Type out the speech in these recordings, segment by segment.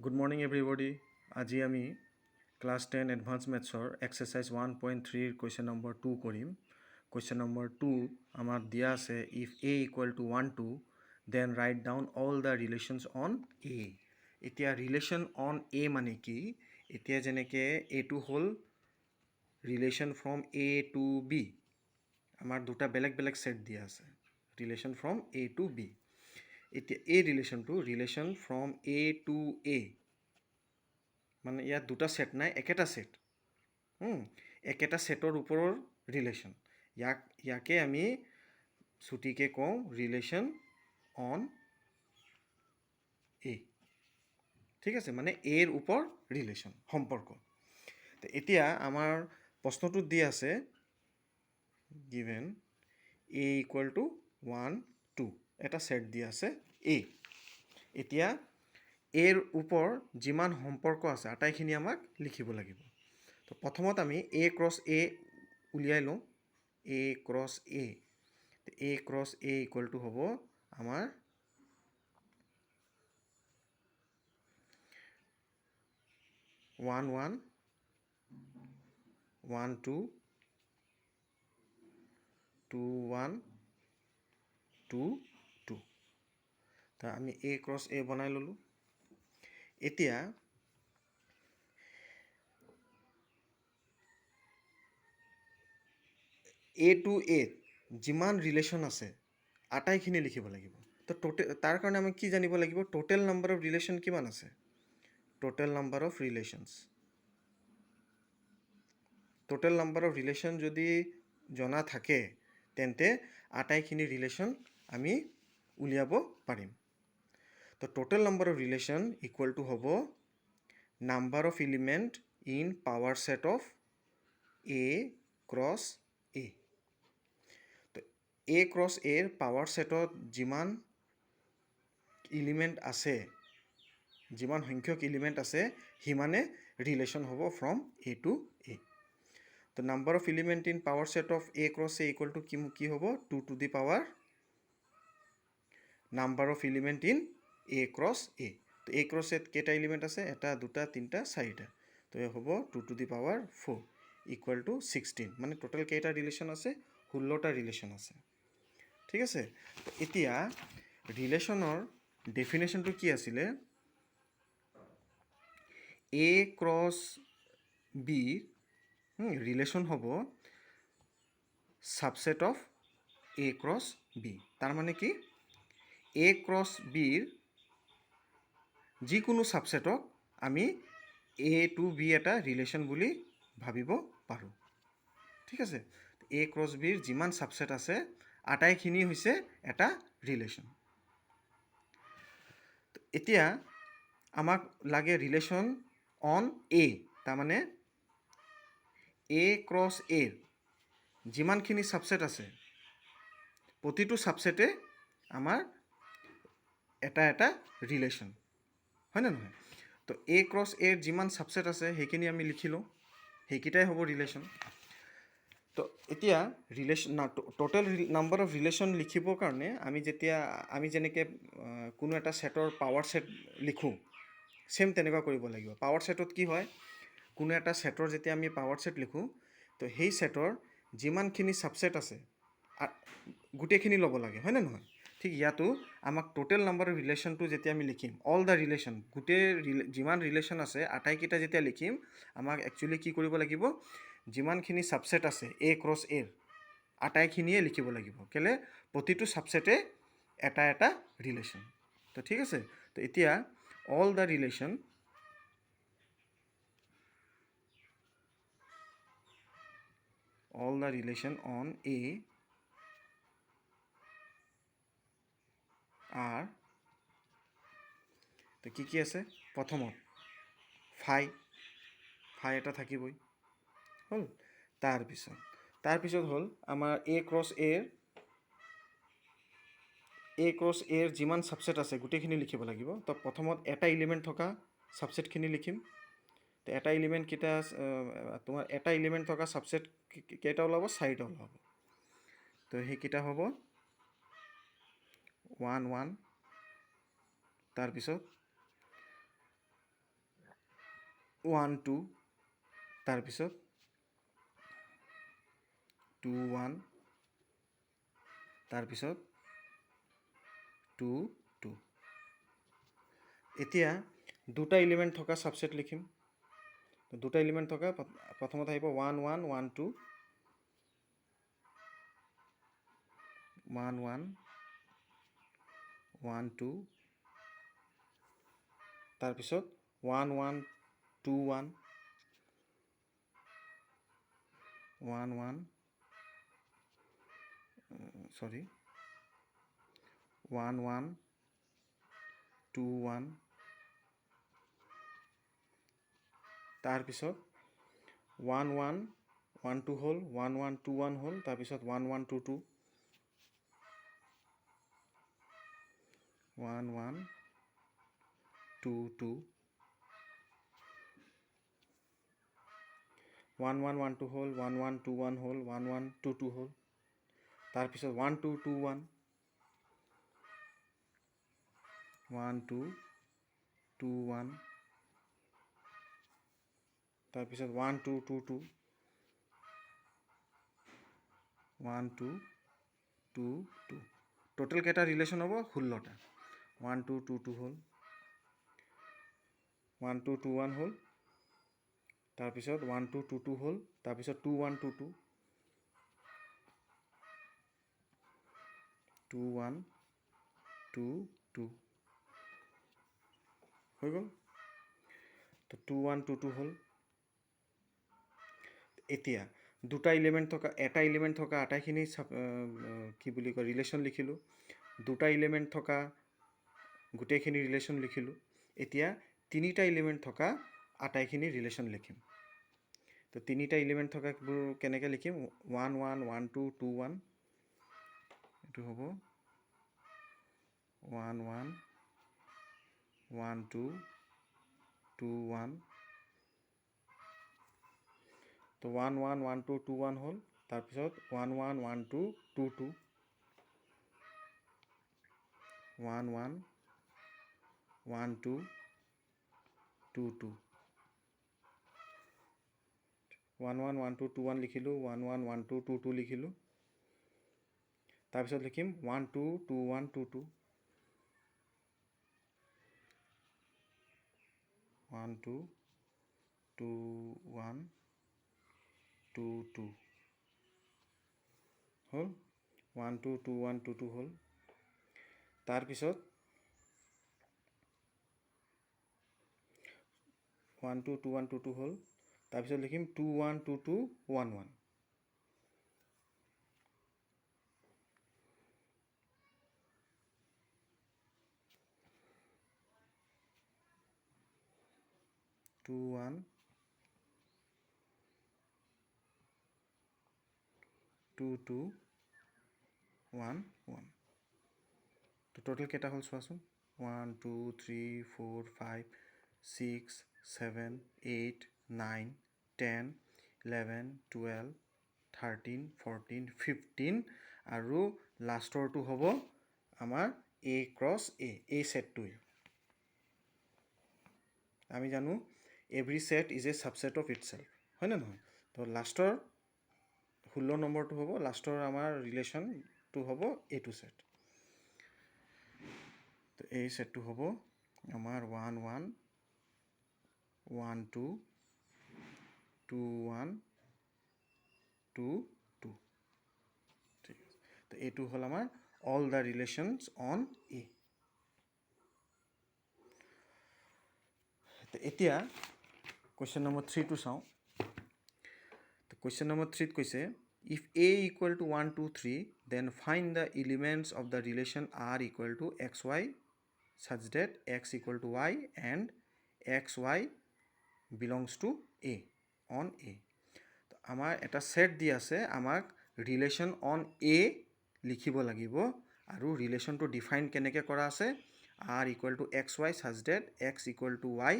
Good morning everybody. আজি আমি class 10 advance মেথছৰ এক্সাৰসাইজ 1.3 কুৱেশ্যন নম্বৰ 2 কৰিম। কুৱেশ্যন নম্বৰ 2 আমাক দিয়া আছে if a equal to 1 2 then write down all the relations on a. এতিয়া relation on a মানে কি? এতিয়া যেনেকৈ a টো হ'ল relation from a to b. আমাৰ দুটা বেলেগ বেলেগ সেট দিয়া আছে relation from a to b. এতিয়া এই ৰিলেশ্যনটো ৰিলেশ্যন ফ্ৰম এ টু এ মানে ইয়াত দুটা সেট নাই একেটা সেট একেটা সেটৰ ওপৰৰ ৰিলেশ্যন ইয়াকে আমি ছুটিকে কওঁ ৰিলেশ্যন অন এ ঠিক আছে মানে এৰ ওপৰ ৰিলেশ্যন সম্পৰ্ক এতিয়া আমাৰ প্ৰশ্নটোত দি আছে given a equal to 1 2 এটা সেট দিয়া আছে a এতিয়া এৰ ওপৰ যিমান সম্পৰ্ক আছে আটাইখিনি আমাক লিখিব লাগিব তো প্ৰথমত আমি a ক্ৰছ a উলিয়াই লওঁ a cross a equal to হ'ব আমাৰ 1 1 1 2 2 1 2 2 তো আমি a ক্ৰছ a বনাই ল'লোঁ এতিয়া a to a যিমান ৰিলেশ্যন আছে আটাইখিনি লিখিব লাগিব তো তাৰ কাৰণে আমি কি জানিব লাগিব টোটেল নাম্বাৰ অফ ৰিলেশ্যন কিমান আছে টোটেল নাম্বাৰ অফ ৰিলেশ্যন যদি জনা থাকে তেন্তে আটাইখিনি ৰিলেশ্যন আমি উলিয়াব পাৰিম তো total number of relation equal to হ'ব number of element in power set of A cross A তো এ ক্ৰছ এৰ পাৱাৰ ছেটত যিমান এলিমেণ্ট আছে যিমান সংখ্যক এলিমেণ্ট আছে সিমানে ৰিলেশ্যন হ'ব ফ্ৰম এ টু এ তো number of element in power set of A cross A equal to কি হ'ব 2 to the power number of element in A cross A তো এ ক্ৰছ এত কেইটা এলিমেণ্ট আছে এটা দুটা তিনিটা চাৰিটা তো এই হ'ব 2 to the power 4 equal to 16 মানে টোটেল কেইটা ৰিলেশ্যন আছে 16টা ৰিলেশ্যন আছে ঠিক আছে এতিয়া ৰিলেশ্যনৰ ডেফিনেশ্যনটো কি আছিলে এ ক্ৰছ বি ৰিলেশ্যন হ'ব subset of A cross B তাৰ মানে কি এ ক্ৰছ বিৰ যিকোনো সাবসেটক আমি এ টু বি এটা ৰিলেশ্যন বুলি ভাবিব পাৰোঁ ঠিক আছে এ ক্ৰছ বিৰ যিমান সাবসেট আছে আটাইখিনি হৈছে এটা ৰিলেশ্যন এতিয়া আমাক লাগে ৰিলেশ্যন অন এ তাৰমানে এ ক্ৰছ এৰ যিমানখিনি সাবসেট আছে প্ৰতিটো সাবসেটে আমাৰ এটা এটা ৰিলেশ্যন হয় না নহয় তো এ ক্ৰছ এৰ যিমান সাবসেট আছে সেইখিনি আমি লিখিলোঁ সেইকেইটাই হ'ব ৰিলেশ্যন তো এতিয়া relation total number of relation লিখিবৰ কাৰণে আমি যেনেকৈ কোনো এটা ছেটৰ পাৱাৰ ছেট লিখোঁ চেম তেনেকুৱা কৰিব লাগিব পাৱাৰ ছেটত কি হয় কোনো এটা ছেটৰ যেতিয়া আমি পাৱাৰ ছেট লিখোঁ তো সেই ছেটৰ যিমানখিনি সাবসেট আছে গোটেইখিনি ল'ব লাগে হয় নে নহয় ঠিক ইয়াতো আমাক টোটেল নাম্বাৰ অফ ৰিলেশ্যনটো যেতিয়া আমি লিখিম অল দ্য ৰিলেশ্যন গোটেই যিমান ৰিলেশ্যন আছে আটাইকেইটা যেতিয়া লিখিম আমাক একচুৱেলি কি কৰিব লাগিব যিমানখিনি সাবসেট আছে এ ক্ৰছ এৰ আটাইখিনিয়ে লিখিব লাগিব কেলে প্ৰতিটো সাবসেটে এটা এটা ৰিলেশ্যন তো ঠিক আছে তো এতিয়া all the relation on a R তো কি আছে প্ৰথমত ফাই এটা থাকিবই হ'ল তাৰপিছত হ'ল আমাৰ এ ক্ৰছ এৰ যিমান সাবসেট আছে গোটেইখিনি লিখিব লাগিব তো প্ৰথমত এটা এলিমেণ্ট থকা সাবসেটখিনি লিখিম তো এটা এলিমেণ্ট থকা সাবসেট কেইটা ওলাব 4টা ওলাব তো সেইকেইটা হ'ব 1 1 তাৰপিছত 1 2 তাৰপিছত 2 1 তাৰপিছত 2 2 এতিয়া দুটা এলিমেণ্ট থকা সাবসেট লিখিম দুটা এলিমেণ্ট থকা প্ৰথমতে আহিব 1 1 1 2 1 1 1 2 তাৰপিছত 1 1 2 1 1 1 sorry 1 1 2 1 তাৰপিছত 1 1 1 2 হ'ল 1 1 2 1 হ'ল তাৰপিছত 1 1 2 2 1 1 2 2 1 1 1 2 হ'ল 1 1 2 1 হ'ল 1 1 2 2 হ'ল তাৰপিছত 1 2 2 1 1 2 2 1 তাৰপিছত 1 2 2 2 1 2 2 2 টোটেল কেইটা ৰিলেশ্যন হ'ব 16টা 1 2 2 2 হ'ল 1 2 2 1 হ'ল তাৰপিছত 1 2 2 2 হ'ল তাৰপিছত 2 1 2 2 2 1 2 2 হৈ গ'ল তো 2 1 2 2 হ'ল এতিয়া দুটা এলিমেণ্ট থকা এটা এলিমেণ্ট থকা আটাইখিনি কি বুলি কয় ৰিলেশ্যন লিখিলোঁ দুটা এলিমেণ্ট থকা গোটেইখিনি ৰিলেশ্যন লিখিলোঁ এতিয়া তিনিটা এলিমেণ্ট থকা আটাইখিনি ৰিলেশ্যন লিখিম তো তিনিটা এলিমেণ্ট থকাবোৰ কেনেকৈ লিখিম 1 1 1 2 2 1 এইটো হ'ব 1 1 1 2 2 1 তো 1 1 1 2 2 1 হ'ল তাৰপিছত 1 1 1 2 2 2 1 1 1 2 2 2 1 1 1 2 2 1 লিখিলোঁ 1 1 1 2 2 2 লিখিলোঁ তাৰপিছত লিখিম 1 2 2 1 2 2 1 2 2 1 2 2 হ'ল 1 2 2 1 2 2 হ'ল তাৰপিছত 1 2 2 1 2 2 হ'ল তাৰপিছত লিখিম 2 1 2 2 1 1 2 1 2 2 1 1 তো টোটেল কেইটা হ'ল চোৱাচোন 1 2 3 4 5 6 7 8 9 10 11 12 13 14 15 আৰু লাষ্টৰটো হ'ব আমাৰ A ক্ৰছ A এই ছেটটোৱে আমি জানো every set is a subset of itself হয়নে নহয় তো লাষ্টৰ 16 নম্বৰটো হ'ব লাষ্টৰ আমাৰ ৰিলেশ্যনটো হ'ব এইটো ছেট তো এই ছেটটো হ'ব আমাৰ 1 1 1 2 2 1 2 2 ঠিক আছে তো এইটো হ'ল আমাৰ all the relations on a এতিয়া কুৱেশ্যন নম্বৰ 3টো চাওঁ তো কুৱেশ্যন নম্বৰ 3ত কৈছে if a equal to 1 2 3 then find the elements of the relation r equal to xy such that x equal to y and xy belongs to a on a তো আমাৰ এটা set দি আছে আমাক relation on a লিখিব লাগিব আৰু ৰিলেশ্যনটো define কেনেকৈ কৰা আছে r equal to xy such that x equal to y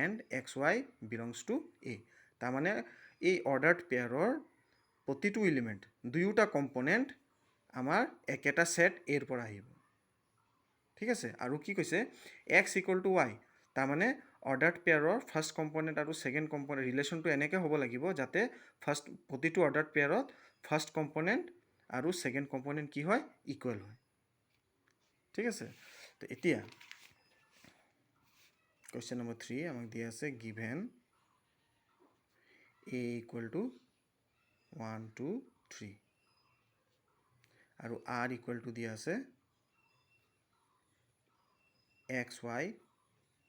and xy belongs to a তাৰমানে এই অৰ্ডাৰ্ড পেয়াৰৰ প্ৰতিটো এলিমেণ্ট দুয়োটা কম্পনেণ্ট আমাৰ একেটা ছেট এৰ পৰা আহিব ঠিক আছে আৰু কি কৈছে x equal to y তাৰমানে অৰ্ডাৰ্ড পেয়াৰৰ ফাৰ্ষ্ট কম্পনেণ্ট আৰু ছেকেণ্ড কম্পনেণ্ট ৰিলেশ্যনটো এনেকৈ হ'ব লাগিব যাতে প্ৰতিটো অৰ্ডাৰ্ড পেয়াৰত ফাৰ্ষ্ট কম্পনেণ্ট আৰু ছেকেণ্ড কম্পনেণ্ট কি হয় ইকুৱেল হয় ঠিক আছে তো এতিয়া কুৱেশ্যন নম্বৰ 3 আমাক দিয়া আছে গিভেন a equal to 1 2 3 আৰু r equal to দিয়া আছে xy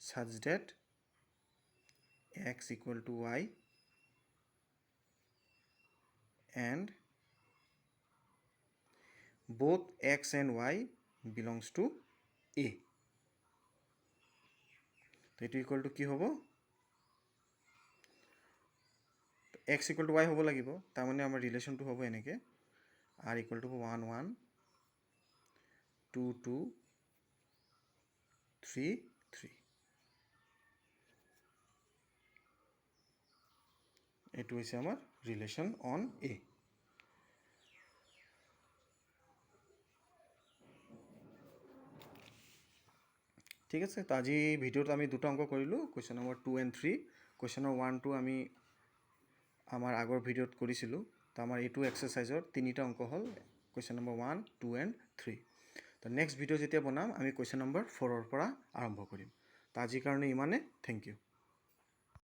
such that x equal to y and both x and y belongs to a তো এইটো ইকুৱেল টু কি হ'ব x equal to y হ'ব লাগিব তাৰমানে আমাৰ ৰিলেশ্যনটো হ'ব এনেকৈ r equal to 1 1 2 2 3 3 এইটো হৈছে আমাৰ ৰিলেশ্যন অন a ঠিক আছে তো আজি ভিডিঅ'ত আমি দুটা অংক কৰিলোঁ question number 2 and 3 question number 1 2 আমি আমাৰ আগৰ ভিডিঅ'ত কৰিছিলোঁ তো আমাৰ এইটো এক্সাৰচাইজৰ তিনিটা অংক হ'ল কুৱেশ্যন নম্বৰ 1 2 and 3 তো নেক্সট ভিডিঅ' যেতিয়া বনাম আমি কুৱেশ্যন নম্বৰ 4ৰ পৰা আৰম্ভ কৰিম তো আজিৰ কাৰণে ইমানে থেংক ইউ